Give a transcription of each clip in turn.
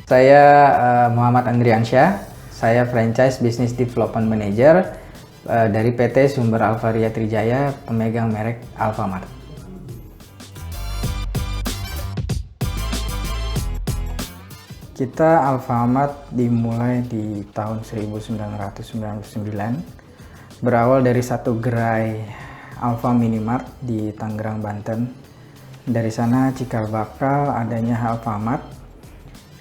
Saya Muhammad Andriansyah, saya Franchise Business Development Manager dari PT Sumber Alvaria Trijaya, pemegang merek Alfamart. Kita Alfamart dimulai di tahun 1999, berawal dari satu gerai Alfa Minimart di Tangerang, Banten. Dari sana cikal bakal adanya Alfamart.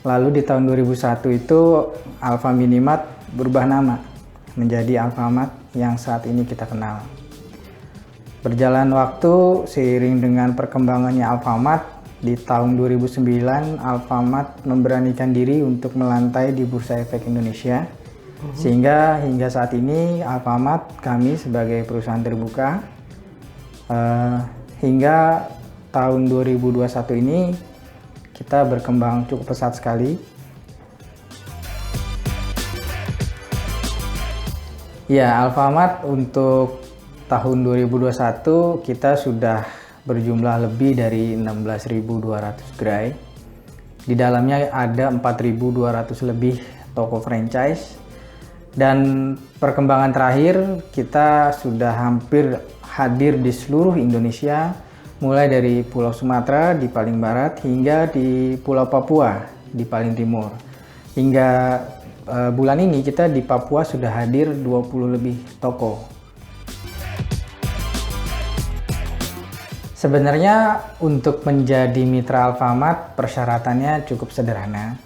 Lalu di tahun 2001 itu Alfa Minimart berubah nama menjadi Alfamart yang saat ini kita kenal. Berjalan waktu seiring dengan perkembangannya Alfamart, di tahun 2009 Alfamart memberanikan diri untuk melantai di Bursa Efek Indonesia. Sehingga hingga saat ini Alfamart kami sebagai perusahaan terbuka hingga tahun 2021 ini kita berkembang cukup pesat sekali. Ya, Alfamart untuk tahun 2021 kita sudah berjumlah lebih dari 16.200 gerai. Di dalamnya ada 4.200 lebih toko franchise. Dan perkembangan terakhir kita sudah hampir hadir di seluruh Indonesia, mulai dari Pulau Sumatera di paling barat hingga di Pulau Papua di paling timur. Hingga bulan ini kita di Papua sudah hadir 20 lebih toko. Sebenarnya untuk menjadi mitra Alfamart persyaratannya cukup sederhana.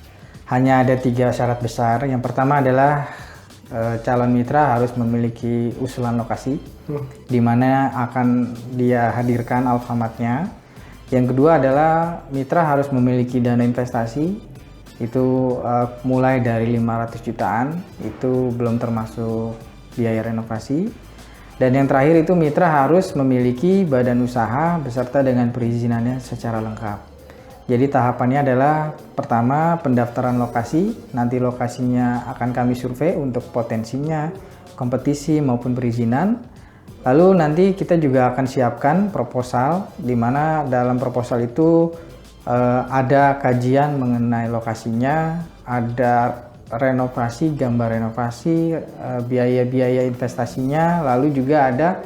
Hanya ada 3 syarat besar. Yang pertama adalah calon mitra harus memiliki usulan lokasi di mana akan dia hadirkan Alfamart-nya. Yang kedua adalah mitra harus memiliki dana investasi, itu mulai dari 500 jutaan, itu belum termasuk biaya renovasi. Dan yang terakhir itu mitra harus memiliki badan usaha beserta dengan perizinannya secara lengkap. Jadi tahapannya adalah pertama pendaftaran lokasi, nanti lokasinya akan kami survei untuk potensinya, kompetisi maupun perizinan. Lalu nanti kita juga akan siapkan proposal, di mana dalam proposal itu ada kajian mengenai lokasinya, ada renovasi, gambar renovasi, biaya-biaya investasinya, lalu juga ada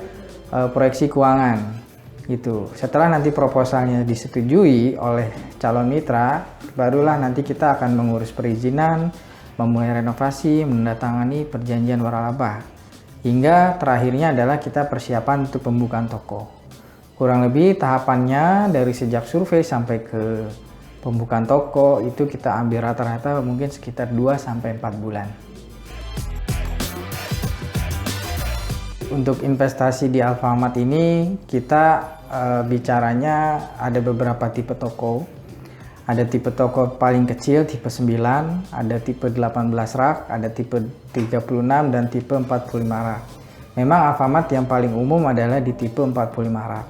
proyeksi keuangan. Gitu. Setelah nanti proposalnya disetujui oleh calon mitra, barulah nanti kita akan mengurus perizinan, memulai renovasi, menandatangani perjanjian waralaba. Hingga terakhirnya adalah kita persiapan untuk pembukaan toko. Kurang lebih tahapannya dari sejak survei sampai ke pembukaan toko itu kita ambil rata-rata mungkin sekitar 2-4 bulan. Untuk investasi di Alfamart ini kita bicaranya ada beberapa tipe toko. Ada tipe toko paling kecil tipe 9, ada tipe 18 rak, ada tipe 36 dan tipe 45 rak. Memang Alfamart yang paling umum adalah di tipe 45 rak.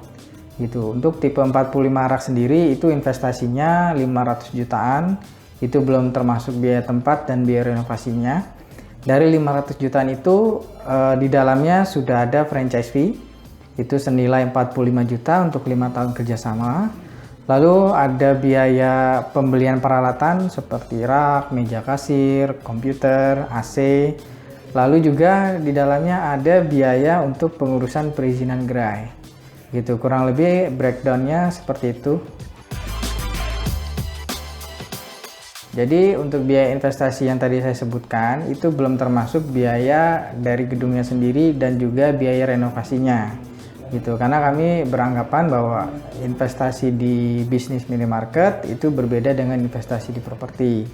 Gitu. Untuk tipe 45 rak sendiri itu investasinya 500 jutaan, itu belum termasuk biaya tempat dan biaya renovasinya. Dari 500 jutaan itu di dalamnya sudah ada franchise fee, itu senilai 45 juta untuk 5 tahun kerjasama. Lalu ada biaya pembelian peralatan seperti rak, meja kasir, komputer, AC. Lalu juga di dalamnya ada biaya untuk pengurusan perizinan gerai. Gitu, kurang lebih breakdownnya seperti itu. Jadi untuk biaya investasi yang tadi saya sebutkan itu belum termasuk biaya dari gedungnya sendiri dan juga biaya renovasinya. Gitu. Karena kami beranggapan bahwa investasi di bisnis minimarket itu berbeda dengan investasi di properti.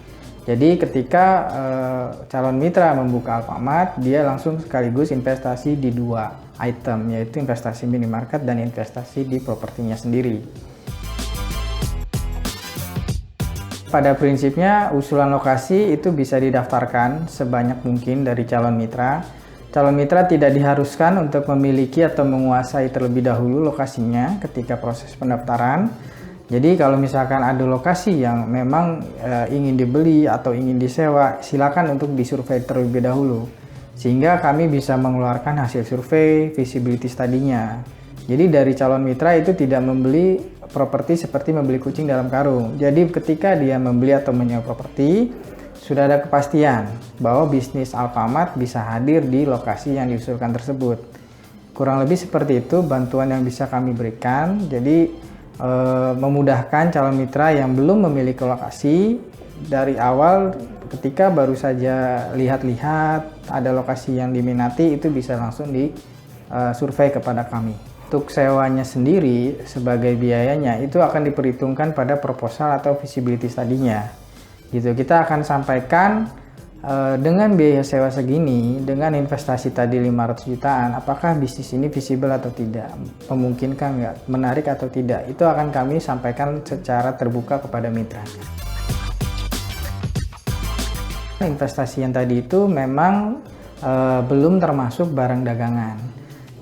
Jadi ketika calon mitra membuka Alfamart, dia langsung sekaligus investasi di 2 item, yaitu investasi minimarket dan investasi di propertinya sendiri. Pada prinsipnya usulan lokasi itu bisa didaftarkan sebanyak mungkin dari calon mitra. Calon mitra tidak diharuskan untuk memiliki atau menguasai terlebih dahulu lokasinya ketika proses pendaftaran. Jadi kalau misalkan ada lokasi yang memang ingin dibeli atau ingin disewa, silakan untuk disurvei terlebih dahulu. Sehingga kami bisa mengeluarkan hasil survei, feasibility study-nya. Jadi dari calon mitra itu tidak membeli properti seperti membeli kucing dalam karung. Jadi ketika dia membeli atau menyewa properti, sudah ada kepastian bahwa bisnis Alfamart bisa hadir di lokasi yang diusulkan tersebut. Kurang lebih seperti itu bantuan yang bisa kami berikan. Jadi memudahkan calon mitra yang belum memiliki lokasi dari awal, ketika baru saja lihat-lihat ada lokasi yang diminati, itu bisa langsung di survei kepada kami. Untuk sewanya sendiri sebagai biayanya itu akan diperhitungkan pada proposal atau feasibility study-nya. Gitu. Kita akan sampaikan dengan biaya sewa segini, dengan investasi tadi 500 jutaan, apakah bisnis ini visible atau tidak, memungkinkan nggak, menarik atau tidak, itu akan kami sampaikan secara terbuka kepada mitra. Investasi yang tadi itu memang belum termasuk barang dagangan.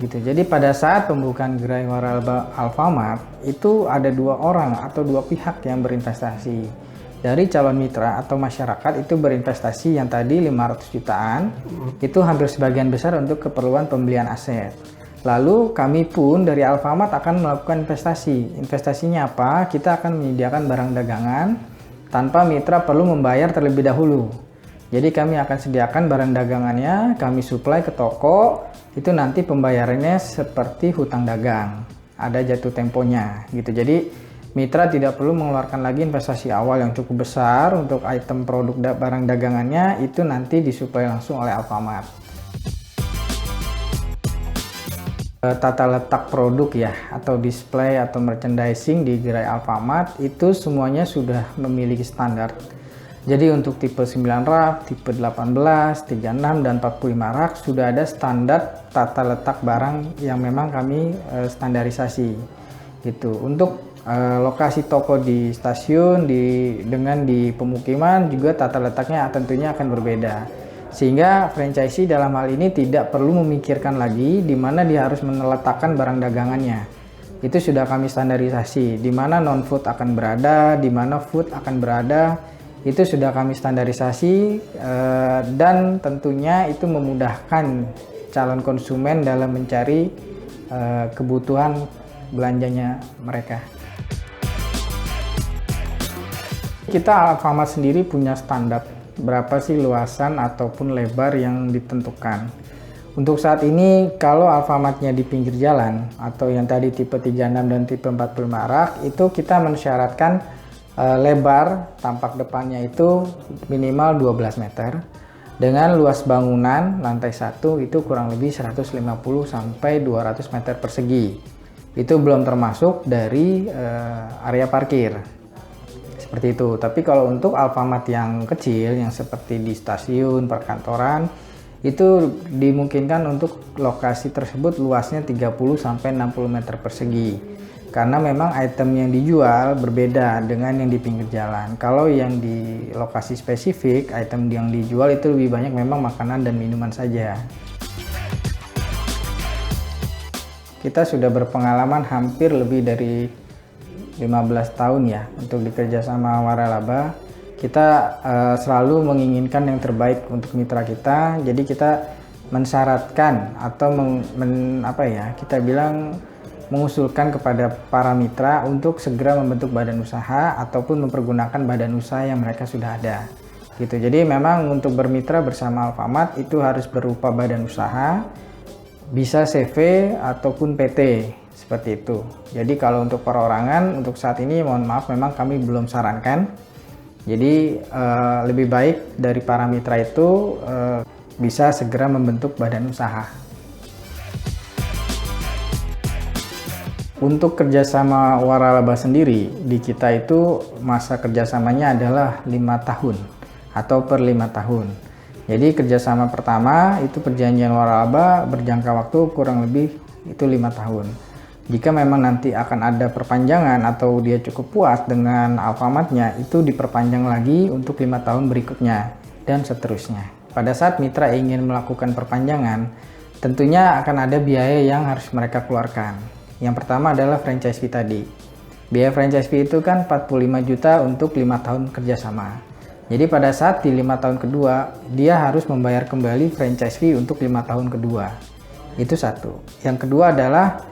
Gitu. Jadi pada saat pembukaan gerai waralaba Alfamart itu ada 2 orang atau 2 pihak yang berinvestasi. Dari calon mitra atau masyarakat itu berinvestasi yang tadi 500 jutaan, itu hampir sebagian besar untuk keperluan pembelian aset. Lalu kami pun dari Alfamart akan melakukan investasi. Investasinya apa? Kita akan menyediakan barang dagangan tanpa mitra perlu membayar terlebih dahulu. Jadi kami akan sediakan barang dagangannya, kami supply ke toko, itu nanti pembayarannya seperti hutang dagang, ada jatuh temponya gitu. Jadi mitra tidak perlu mengeluarkan lagi investasi awal yang cukup besar untuk item produk barang dagangannya, itu nanti disuplai langsung oleh Alfamart. Tata letak produk ya, atau display atau merchandising di gerai Alfamart itu semuanya sudah memiliki standar. Jadi untuk tipe 9 rak, tipe 18, 36, dan 45 rak sudah ada standar tata letak barang yang memang kami standarisasi. Gitu. Untuk lokasi toko di stasiun, dengan di pemukiman juga tata letaknya tentunya akan berbeda. Sehingga franchisee dalam hal ini tidak perlu memikirkan lagi di mana dia harus meletakkan barang dagangannya. Itu sudah kami standarisasi, di mana non-food akan berada, di mana food akan berada. Itu sudah kami standarisasi dan tentunya itu memudahkan calon konsumen dalam mencari kebutuhan belanjanya mereka. Kita Alfamart sendiri punya standar berapa sih luasan ataupun lebar yang ditentukan. Untuk saat ini kalau Alfamartnya di pinggir jalan atau yang tadi tipe 36 dan tipe 45 rak, itu kita mensyaratkan lebar tampak depannya itu minimal 12 meter dengan luas bangunan lantai 1 itu kurang lebih 150 sampai 200 meter persegi. Itu belum termasuk dari area parkir. Seperti itu. Tapi kalau untuk Alfamart yang kecil yang seperti di stasiun, perkantoran, itu dimungkinkan untuk lokasi tersebut luasnya 30 sampai 60 meter persegi. Karena memang item yang dijual berbeda dengan yang di pinggir jalan. Kalau yang di lokasi spesifik, item yang dijual itu lebih banyak memang makanan dan minuman saja. Kita sudah berpengalaman hampir lebih dari 15 tahun ya untuk bekerja sama waralaba. Kita selalu menginginkan yang terbaik untuk mitra kita. Jadi kita mensyaratkan atau kita bilang mengusulkan kepada para mitra untuk segera membentuk badan usaha ataupun mempergunakan badan usaha yang mereka sudah ada. Gitu. Jadi memang untuk bermitra bersama Alfamart itu harus berupa badan usaha, bisa CV ataupun PT seperti itu. Jadi kalau untuk perorangan untuk saat ini mohon maaf memang kami belum sarankan. Jadi lebih baik dari para mitra itu bisa segera membentuk badan usaha. Untuk kerjasama waralaba sendiri di kita itu masa kerjasamanya adalah 5 tahun atau per 5 tahun. Jadi kerjasama pertama itu perjanjian waralaba berjangka waktu kurang lebih itu 5 tahun. Jika memang nanti akan ada perpanjangan atau dia cukup puas dengan Alfamartnya, itu diperpanjang lagi untuk 5 tahun berikutnya dan seterusnya. Pada saat mitra ingin melakukan perpanjangan, tentunya akan ada biaya yang harus mereka keluarkan. Yang pertama adalah franchise fee tadi. Biaya franchise fee itu kan 45 juta untuk 5 tahun kerjasama. Jadi pada saat di 5 tahun kedua, dia harus membayar kembali franchise fee untuk 5 tahun kedua. Itu satu. Yang kedua adalah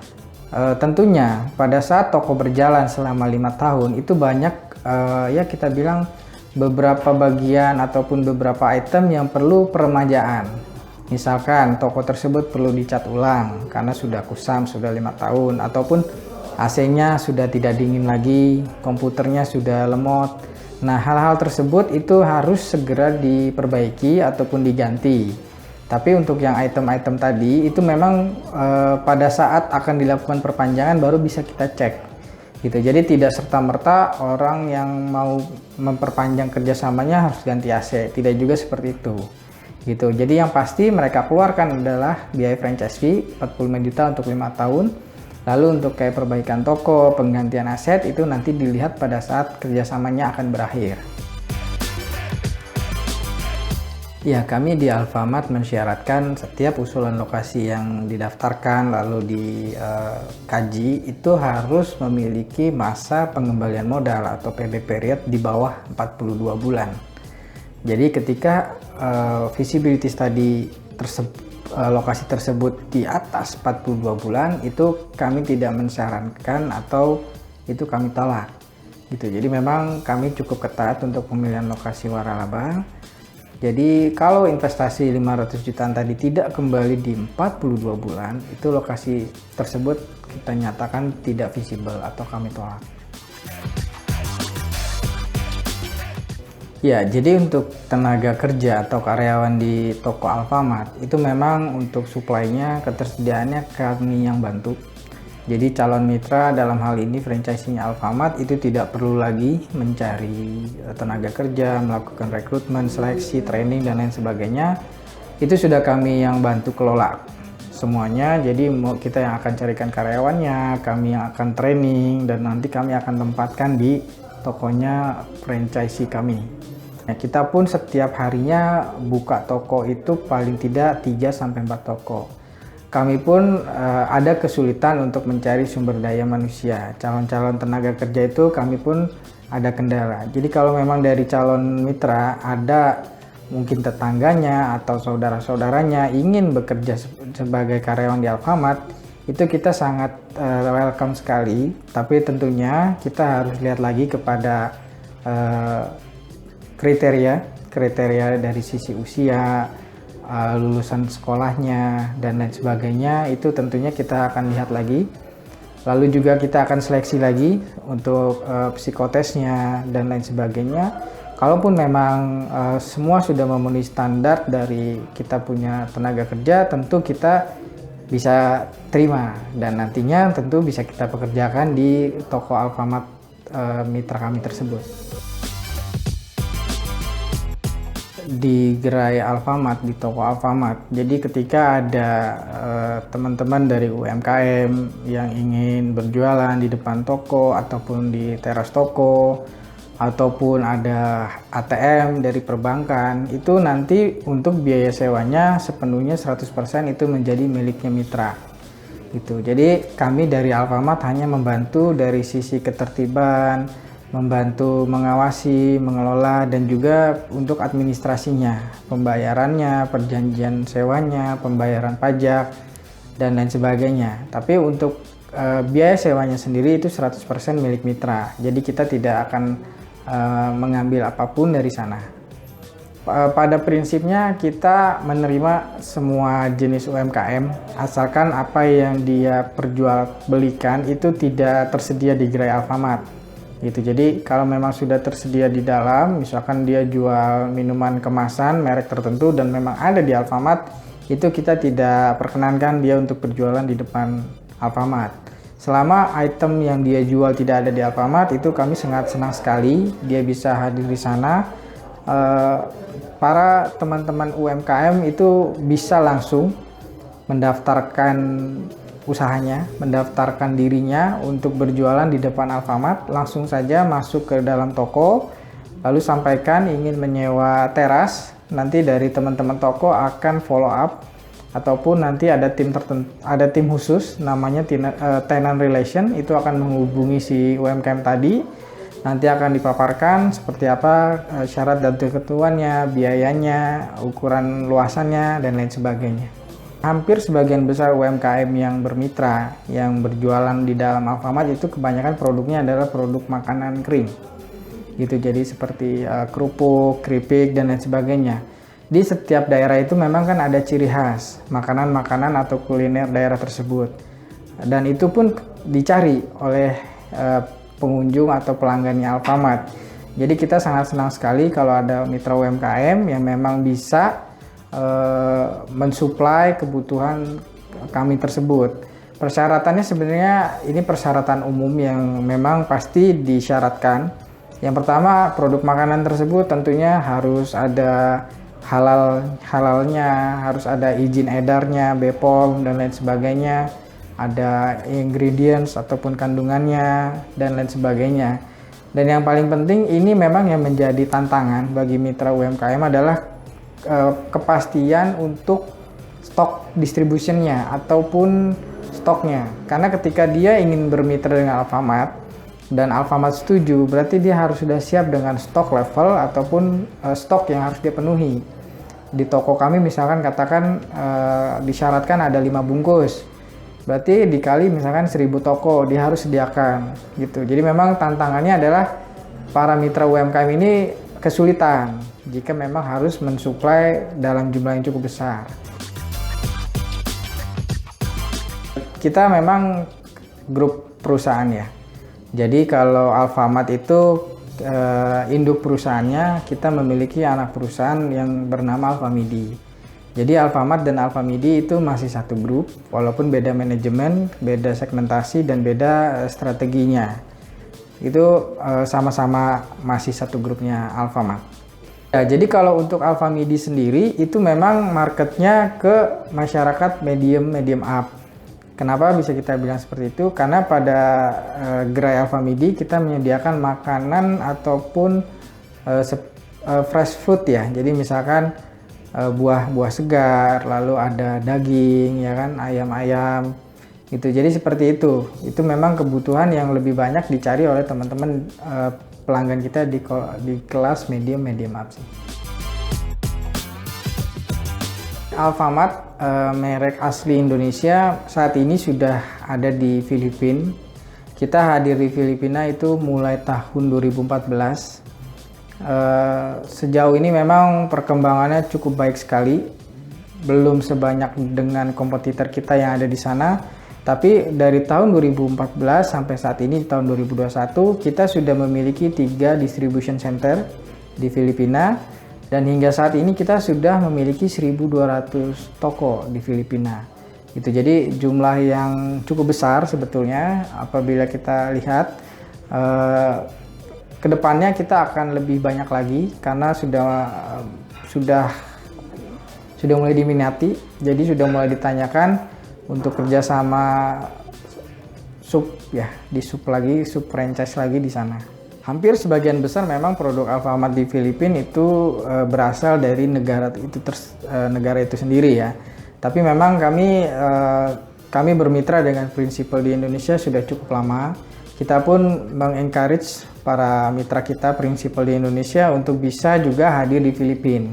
Tentunya pada saat toko berjalan selama 5 tahun itu banyak ya kita bilang beberapa bagian ataupun beberapa item yang perlu peremajaan. Misalkan toko tersebut perlu dicat ulang karena sudah kusam, sudah 5 tahun, ataupun AC-nya sudah tidak dingin lagi, komputernya sudah lemot. Nah, hal-hal tersebut itu harus segera diperbaiki ataupun diganti. Tapi untuk yang item-item tadi itu memang pada saat akan dilakukan perpanjangan baru bisa kita cek gitu. Jadi tidak serta-merta orang yang mau memperpanjang kerjasamanya harus ganti AC, tidak juga seperti itu gitu. Jadi yang pasti mereka keluarkan adalah biaya franchise fee 45 juta untuk 5 tahun. Lalu untuk kayak perbaikan toko, penggantian aset itu nanti dilihat pada saat kerjasamanya akan berakhir. Ya, kami di Alfamart mensyaratkan setiap usulan lokasi yang didaftarkan lalu dikaji itu harus memiliki masa pengembalian modal atau PB period di bawah 42 bulan. Jadi ketika visibility study lokasi tersebut di atas 42 bulan itu kami tidak mensyaratkan atau itu kami tolak gitu. Jadi memang kami cukup ketat untuk pemilihan lokasi waralaba. Jadi kalau investasi 500 jutaan tadi tidak kembali di 42 bulan, itu lokasi tersebut kita nyatakan tidak visible atau kami tolak. Ya, jadi untuk tenaga kerja atau karyawan di toko Alfamart itu memang untuk suplainya, ketersediaannya kami yang bantu. Jadi calon mitra dalam hal ini franchise-nya Alfamart itu tidak perlu lagi mencari tenaga kerja, melakukan rekrutmen, seleksi, training dan lain sebagainya. Itu sudah kami yang bantu kelola semuanya. Jadi kita yang akan carikan karyawannya, kami yang akan training dan nanti kami akan tempatkan di tokonya franchise kami. Nah, kita pun setiap harinya buka toko itu paling tidak 3-4 toko. Kami pun ada kesulitan untuk mencari sumber daya manusia. Calon-calon tenaga kerja itu kami pun ada kendala. Jadi kalau memang dari calon mitra ada mungkin tetangganya atau saudara-saudaranya ingin bekerja sebagai karyawan di Alfamart, itu kita sangat welcome sekali. Tapi tentunya kita harus lihat lagi kepada kriteria dari sisi usia, lulusan sekolahnya dan lain sebagainya. Itu tentunya kita akan lihat lagi. Lalu juga kita akan seleksi lagi untuk psikotesnya dan lain sebagainya. Kalaupun memang semua sudah memenuhi standar dari kita punya tenaga kerja, tentu kita bisa terima dan nantinya tentu bisa kita pekerjakan di toko Alfamart mitra kami tersebut. Di gerai Alfamart, di toko Alfamart. Jadi ketika ada teman-teman dari UMKM yang ingin berjualan di depan toko ataupun di teras toko, ataupun ada ATM dari perbankan, itu nanti untuk biaya sewanya sepenuhnya 100% itu menjadi miliknya mitra. Gitu. Jadi kami dari Alfamart hanya membantu dari sisi ketertiban, membantu mengawasi, mengelola, dan juga untuk administrasinya, pembayarannya, perjanjian sewanya, pembayaran pajak, dan lain sebagainya. Tapi untuk biaya sewanya sendiri itu 100% milik mitra. Jadi kita tidak akan mengambil apapun dari sana. Pada prinsipnya kita menerima semua jenis UMKM, asalkan apa yang dia perjualbelikan itu tidak tersedia di gerai Alfamart. Gitu. Jadi kalau memang sudah tersedia di dalam, misalkan dia jual minuman kemasan merek tertentu dan memang ada di Alfamart, itu kita tidak perkenankan dia untuk berjualan di depan Alfamart. Selama item yang dia jual tidak ada di Alfamart, itu kami sangat senang sekali dia bisa hadir di sana. Para teman-teman UMKM itu bisa langsung mendaftarkan usahanya, mendaftarkan dirinya untuk berjualan di depan Alfamart, langsung saja masuk ke dalam toko, lalu sampaikan ingin menyewa teras, nanti dari teman-teman toko akan follow up, ataupun nanti ada tim tertentu, ada tim khusus namanya tenant relation, itu akan menghubungi si UMKM tadi, nanti akan dipaparkan seperti apa syarat dan ketentuannya, biayanya, ukuran luasannya, dan lain sebagainya. Hampir sebagian besar UMKM yang bermitra, yang berjualan di dalam Alfamart itu kebanyakan produknya adalah produk makanan kering. Gitu, jadi seperti kerupuk, keripik, dan lain sebagainya. Di setiap daerah itu memang kan ada ciri khas makanan-makanan atau kuliner daerah tersebut. Dan itu pun dicari oleh pengunjung atau pelanggannya Alfamart. Jadi kita sangat senang sekali kalau ada mitra UMKM yang memang bisa mensuplai kebutuhan kami tersebut. Persyaratannya sebenarnya ini persyaratan umum yang memang pasti disyaratkan. Yang pertama, produk makanan tersebut tentunya harus ada halalnya, harus ada izin edarnya, BPOM dan lain sebagainya, ada ingredients ataupun kandungannya dan lain sebagainya. Dan yang paling penting ini memang yang menjadi tantangan bagi mitra UMKM adalah kepastian untuk stok distributionnya ataupun stoknya, karena ketika dia ingin bermitra dengan Alfamart dan Alfamart setuju, berarti dia harus sudah siap dengan stok level ataupun stok yang harus dia penuhi. Di toko kami misalkan katakan disyaratkan ada 5 bungkus, berarti dikali misalkan 1000 toko dia harus sediakan gitu. Jadi memang tantangannya adalah para mitra UMKM ini kesulitan jika memang harus mensuplai dalam jumlah yang cukup besar. Kita memang grup perusahaan ya. Jadi kalau Alfamart itu induk perusahaannya, kita memiliki anak perusahaan yang bernama Alfamidi. Jadi Alfamart dan Alfamidi itu masih satu grup, walaupun beda manajemen, beda segmentasi, dan beda strateginya. Itu sama-sama masih satu grupnya Alfamart. Ya, jadi kalau untuk Alfamidi sendiri itu memang marketnya ke masyarakat medium up. Kenapa bisa kita bilang seperti itu? Karena pada gerai Alfamidi kita menyediakan makanan ataupun fresh food ya. Jadi misalkan buah-buah segar, lalu ada daging, ya kan, ayam-ayam. Gitu. Jadi seperti itu. Itu memang kebutuhan yang lebih banyak dicari oleh teman-teman pelanggan kita di kelas medium up sih. Alfamart merek asli Indonesia saat ini sudah ada di Filipina. Kita hadir di Filipina itu mulai tahun 2014. Sejauh ini memang perkembangannya cukup baik sekali. Belum sebanyak dengan kompetitor kita yang ada di sana. Tapi dari tahun 2014 sampai saat ini tahun 2021 kita sudah memiliki 3 distribution center di Filipina, dan hingga saat ini kita sudah memiliki 1.200 toko di Filipina. Itu jadi jumlah yang cukup besar sebetulnya. Apabila kita lihat kedepannya kita akan lebih banyak lagi karena sudah mulai diminati, jadi sudah mulai ditanyakan untuk kerjasama sub franchise lagi di sana. Hampir sebagian besar memang produk Alfamart di Filipina itu berasal dari negara itu sendiri ya. Tapi memang kami bermitra dengan Principal di Indonesia sudah cukup lama. Kita pun mengencourage para mitra kita Principal di Indonesia untuk bisa juga hadir di Filipina.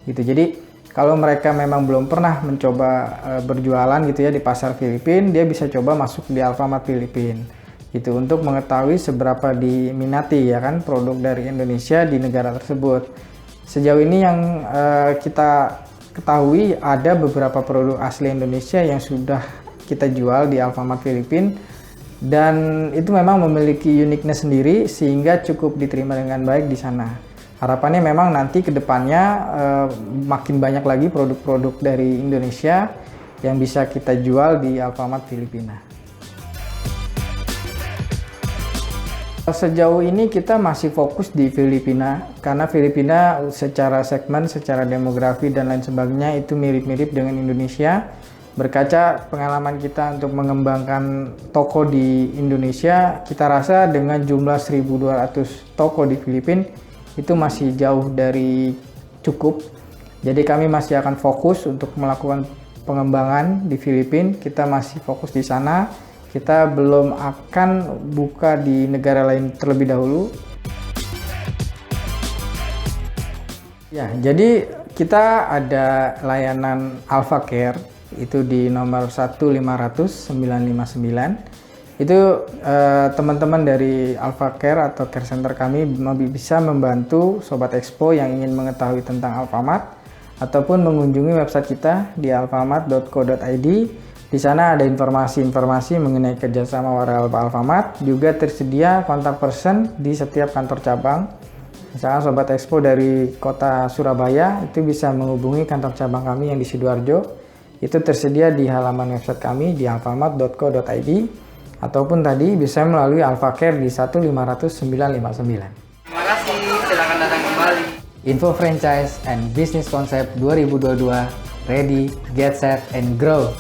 Gitu. Jadi kalau mereka memang belum pernah mencoba berjualan gitu ya di pasar Filipina, dia bisa coba masuk di Alfamart Filipina gitu untuk mengetahui seberapa diminati ya kan produk dari Indonesia di negara tersebut. Sejauh ini yang kita ketahui ada beberapa produk asli Indonesia yang sudah kita jual di Alfamart Filipina, dan itu memang memiliki uniqueness sendiri sehingga cukup diterima dengan baik di sana. Harapannya memang nanti ke depannya makin banyak lagi produk-produk dari Indonesia yang bisa kita jual di Alfamart Filipina. Sejauh ini kita masih fokus di Filipina karena Filipina secara segmen, secara demografi dan lain sebagainya itu mirip-mirip dengan Indonesia. Berkaca pengalaman kita untuk mengembangkan toko di Indonesia, kita rasa dengan jumlah 1.200 toko di Filipina itu masih jauh dari cukup. Jadi kami masih akan fokus untuk melakukan pengembangan di Filipina. Kita masih fokus di sana. Kita belum akan buka di negara lain terlebih dahulu. Ya, jadi kita ada layanan Alfa Care itu di nomor 1500959. Itu teman-teman dari Alpha Care atau care center kami bisa membantu Sobat Expo yang ingin mengetahui tentang Alfamart ataupun mengunjungi website kita di alfamart.co.id. Di sana ada informasi-informasi mengenai kerjasama waralaba Alfamart. Juga tersedia kontak person di setiap kantor cabang. Misalnya Sobat Expo dari kota Surabaya itu bisa menghubungi kantor cabang kami yang di Sidoarjo. Itu tersedia di halaman website kami di alfamart.co.id ataupun tadi bisa melalui Alpha Care di 1500959. Terima kasih, silakan datang kembali. Info Franchise and Business Concept 2022, ready, get set, and grow.